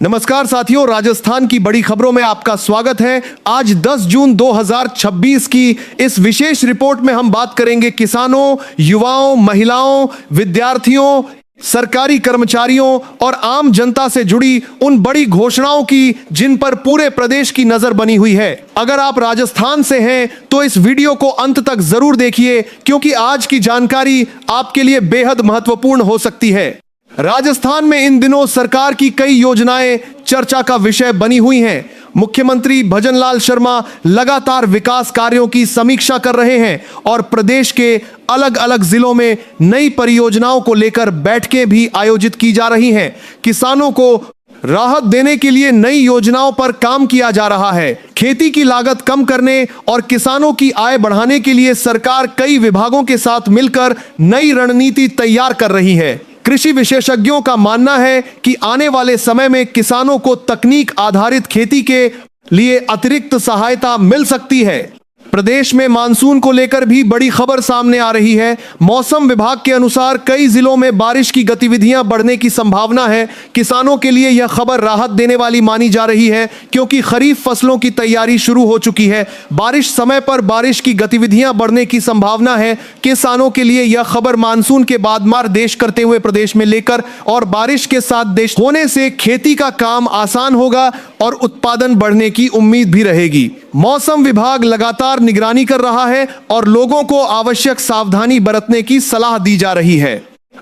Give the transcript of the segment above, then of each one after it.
नमस्कार साथियों, राजस्थान की बड़ी खबरों में आपका स्वागत है। आज 10 जून 2026 की इस विशेष रिपोर्ट में हम बात करेंगे किसानों, युवाओं, महिलाओं, विद्यार्थियों, सरकारी कर्मचारियों और आम जनता से जुड़ी उन बड़ी घोषणाओं की जिन पर पूरे प्रदेश की नजर बनी हुई है। अगर आप राजस्थान से हैं तो इस वीडियो को अंत तक जरूर देखिए, क्योंकि आज की जानकारी आपके लिए बेहद महत्वपूर्ण हो सकती है। राजस्थान में इन दिनों सरकार की कई योजनाएं चर्चा का विषय बनी हुई हैं। मुख्यमंत्री भजनलाल शर्मा लगातार विकास कार्यों की समीक्षा कर रहे हैं और प्रदेश के अलग अलग जिलों में नई परियोजनाओं को लेकर बैठकें भी आयोजित की जा रही हैं। किसानों को राहत देने के लिए नई योजनाओं पर काम किया जा रहा है। खेती की लागत कम करने और किसानों की आय बढ़ाने के लिए सरकार कई विभागों के साथ मिलकर नई रणनीति तैयार कर रही है। कृषि विशेषज्ञों का मानना है कि आने वाले समय में किसानों को तकनीक आधारित खेती के लिए अतिरिक्त सहायता मिल सकती है। प्रदेश में मानसून को लेकर भी बड़ी खबर सामने आ रही है। मौसम विभाग के अनुसार कई जिलों में बारिश की गतिविधियां बढ़ने की संभावना है। किसानों के लिए यह खबर राहत देने वाली मानी जा रही है, क्योंकि खरीफ फसलों की तैयारी शुरू हो चुकी है। बारिश समय पर बारिश की गतिविधियां बढ़ने की संभावना है। किसानों के लिए यह खबर मानसून के बाद मार देश करते हुए प्रदेश में लेकर और बारिश के साथ देश होने से खेती का काम आसान होगा और उत्पादन बढ़ने की उम्मीद भी रहेगी। मौसम विभाग लगातार निगरानी कर रहा है और लोगों को आवश्यक सावधानी बरतने की सलाह दी जा रही है।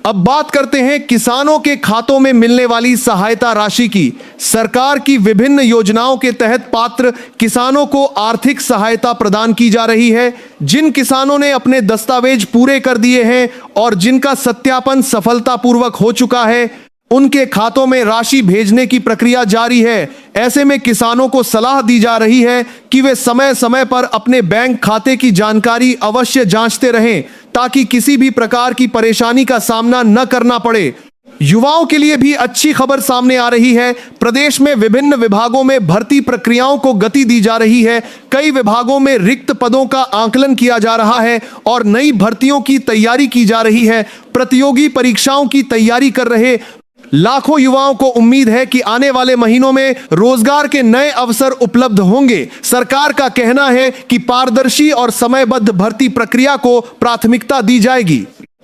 अब बात करते हैं किसानों के खातों में मिलने वाली सहायता राशि की। सरकार की विभिन्न योजनाओं के तहत पात्र किसानों को आर्थिक सहायता प्रदान की जा रही है। जिन किसानों ने अपने दस्तावेज पूरे कर दिए हैं और जिनका सत्यापन सफलतापूर्वक हो चुका है, उनके खातों में राशि भेजने की प्रक्रिया जारी है। ऐसे में किसानों को सलाह दी जा रही है कि वे समय समय पर अपने बैंक खाते की जानकारी अवश्य जांचते रहें, ताकि किसी भी प्रकार की परेशानी का सामना न करना पड़े। युवाओं के लिए भी अच्छी खबर सामने आ रही है। प्रदेश में विभिन्न विभागों में भर्ती प्रक्रियाओं को गति दी जा रही है। कई विभागों में रिक्त पदों का आकलन किया जा रहा है और नई भर्तियों की तैयारी की जा रही है। प्रतियोगी परीक्षाओं की तैयारी कर रहे लाखों युवाओं को उम्मीद है कि आने वाले महीनों में रोजगार के नए अवसर उपलब्ध होंगे। सरकार का कहना है कि पारदर्शी और समयबद्ध भर्ती प्रक्रिया को प्राथमिकता दी जाएगी।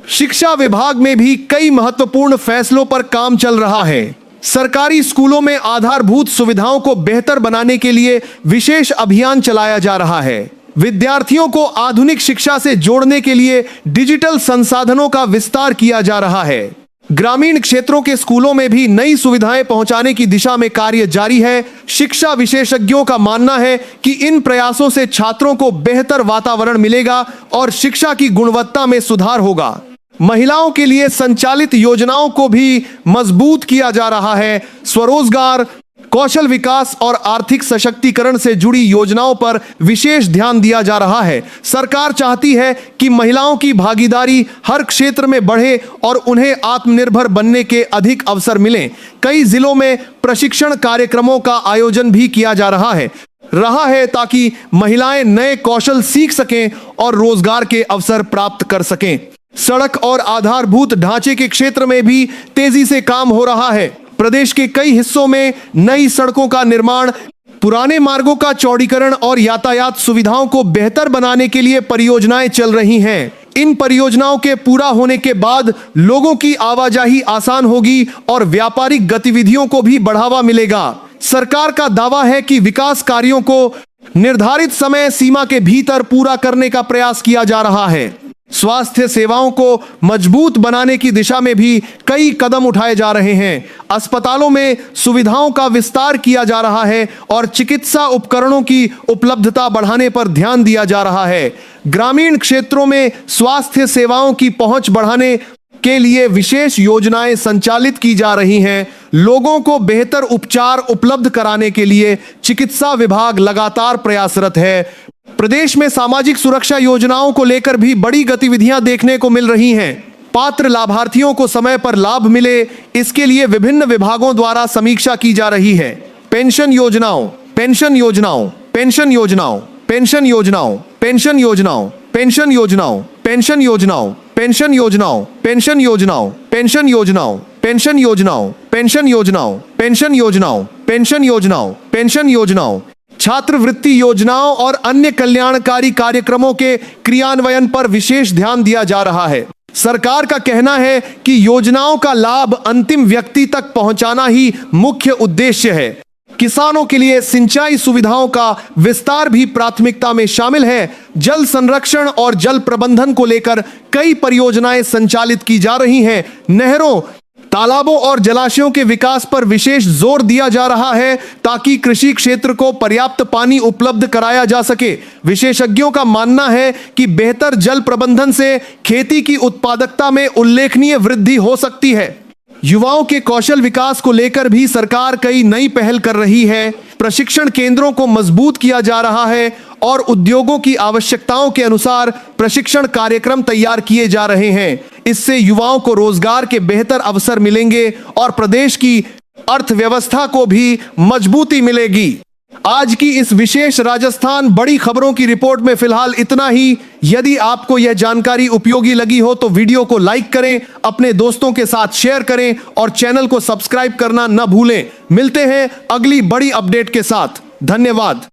शिक्षा विभाग में भी कई महत्वपूर्ण फैसलों पर काम चल रहा है। सरकारी स्कूलों में आधारभूत सुविधाओं को बेहतर बनाने के लिए विशेष अभियान चलाया जा रहा है। विद्यार्थियों को आधुनिक शिक्षा से जोड़ने के लिए डिजिटल संसाधनों का विस्तार किया जा रहा है। ग्रामीण क्षेत्रों के स्कूलों में भी नई सुविधाएं पहुंचाने की दिशा में कार्य जारी है। शिक्षा विशेषज्ञों का मानना है कि इन प्रयासों से छात्रों को बेहतर वातावरण मिलेगा और शिक्षा की गुणवत्ता में सुधार होगा। महिलाओं के लिए संचालित योजनाओं को भी मजबूत किया जा रहा है। स्वरोजगार, कौशल विकास और आर्थिक सशक्तिकरण से जुड़ी योजनाओं पर विशेष ध्यान दिया जा रहा है। सरकार चाहती है कि महिलाओं की भागीदारी हर क्षेत्र में बढ़े और उन्हें आत्मनिर्भर बनने के अधिक अवसर मिलें। कई जिलों में प्रशिक्षण कार्यक्रमों का आयोजन भी किया जा रहा है ताकि महिलाएं नए कौशल सीख सकें और रोजगार के अवसर प्राप्त कर सकें। सड़क और आधारभूत ढांचे के क्षेत्र में भी तेजी से काम हो रहा है। प्रदेश के कई हिस्सों में नई सड़कों का निर्माण, पुराने मार्गों का चौड़ीकरण और यातायात सुविधाओं को बेहतर बनाने के लिए परियोजनाएं चल रही हैं। इन परियोजनाओं के पूरा होने के बाद लोगों की आवाजाही आसान होगी और व्यापारिक गतिविधियों को भी बढ़ावा मिलेगा। सरकार का दावा है कि विकास कार्यों को निर्धारित समय सीमा के भीतर पूरा करने का प्रयास किया जा रहा है। स्वास्थ्य सेवाओं को मजबूत बनाने की दिशा में भी कई कदम उठाए जा रहे हैं। अस्पतालों में सुविधाओं का विस्तार किया जा रहा है और चिकित्सा उपकरणों की उपलब्धता बढ़ाने पर ध्यान दिया जा रहा है। ग्रामीण क्षेत्रों में स्वास्थ्य सेवाओं की पहुंच बढ़ाने के लिए विशेष योजनाएं संचालित की जा रही हैं। लोगों को बेहतर उपचार उपलब्ध कराने के लिए चिकित्सा विभाग लगातार प्रयासरत है। प्रदेश में सामाजिक सुरक्षा योजनाओं को लेकर भी बड़ी गतिविधियां देखने को मिल रही हैं। पात्र लाभार्थियों को समय पर लाभ मिले, इसके लिए विभिन्न विभागों द्वारा समीक्षा की जा रही है। पेंशन योजनाओं, पेंशन योजनाओं, पेंशन योजनाओं, पेंशन योजनाओं, पेंशन योजनाओं, पेंशन योजनाओं, पेंशन योजनाओं, पेंशन योजनाओं, पेंशन योजनाओं, पेंशन योजनाओं, पेंशन योजनाओं, पेंशन योजनाओं, पेंशन योजनाओं, पेंशन योजनाओं, पेंशन योजनाओं, छात्रवृत्ति योजनाओं और अन्य कल्याणकारी कार्यक्रमों के क्रियान्वयन पर विशेष ध्यान दिया जा रहा है। सरकार का कहना है कि योजनाओं का लाभ अंतिम व्यक्ति तक पहुंचाना ही मुख्य उद्देश्य है। किसानों के लिए सिंचाई सुविधाओं का विस्तार भी प्राथमिकता में शामिल है। जल संरक्षण और जल प्रबंधन को लेकर कई परियोजनाएं संचालित की जा रही हैं। नहरों, तालाबों और जलाशयों के विकास पर विशेष जोर दिया जा रहा है ताकि कृषि क्षेत्र को पर्याप्त पानी उपलब्ध कराया जा सके। विशेषज्ञों का मानना है कि बेहतर जल प्रबंधन से खेती की उत्पादकता में उल्लेखनीय वृद्धि हो सकती है। युवाओं के कौशल विकास को लेकर भी सरकार कई नई पहल कर रही है। प्रशिक्षण केंद्रों को मजबूत किया जा रहा है और उद्योगों की आवश्यकताओं के अनुसार प्रशिक्षण कार्यक्रम तैयार किए जा रहे हैं। इससे युवाओं को रोजगार के बेहतर अवसर मिलेंगे और प्रदेश की अर्थव्यवस्था को भी मजबूती मिलेगी। आज की इस विशेष राजस्थान बड़ी खबरों की रिपोर्ट में फिलहाल इतना ही। यदि आपको यह जानकारी उपयोगी लगी हो तो वीडियो को लाइक करें, अपने दोस्तों के साथ शेयर करें और चैनल को सब्सक्राइब करना न भूलें। मिलते हैं अगली बड़ी अपडेट के साथ। धन्यवाद।